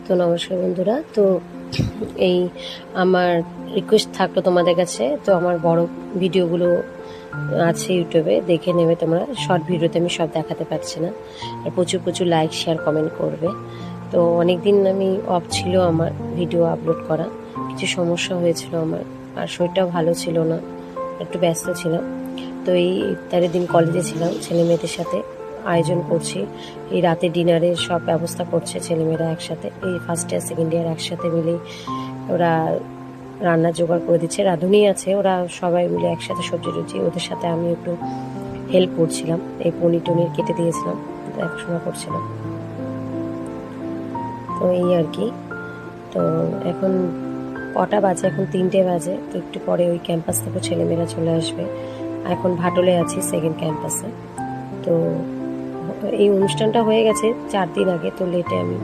তো নমস্কার বন্ধুরা। তো এই আমার রিকোয়েস্ট থাকলো তোমাদের কাছে, তো আমার বড় ভিডিওগুলো আছে ইউটিউবে, দেখে নেবে তোমরা। শর্ট ভিডিওতে আমি সব দেখাতে পারছি না, আর প্রচুর প্রচুর লাইক শেয়ার কমেন্ট করবে। তো অনেক দিন আমি অফ ছিল আমার ভিডিও আপলোড করা, কিছু সমস্যা হয়েছিল আমার, আর শরীরটাও ভালো ছিল না, একটু ব্যস্ত ছিলাম। তো এই ইফতারের দিন কলেজে ছিলাম, ছেলে মেয়েদের সাথে আয়োজন করছি। এই রাতে ডিনারের সব ব্যবস্থা করছে ছেলেমেয়েরা একসাথে, এই ফার্স্ট ইয়ার সেকেন্ড ইয়ার একসাথে মিলেই ওরা রান্নার জোগাড় করে দিচ্ছে। রাঁধুনি আছে, ওরা সবাই মিলে একসাথে সবজি টবজি, ওদের সাথে আমি একটু হেল্প করছিলাম, এই পনির টনির কেটে দিয়েছিলাম, দেখাশোনা করছিলাম। তো এই আর কি। তো এখন কটা বাজে? এখন 3টে বাজে। তো একটু পরে ওই ক্যাম্পাস থেকে ছেলেমেয়েরা চলে আসবে। এখন ভাটলে আছি সেকেন্ড ক্যাম্পাসে। তো এই অনুষ্ঠানটা হয়ে গেছে 4 দিন আগে, তো লেটে আমি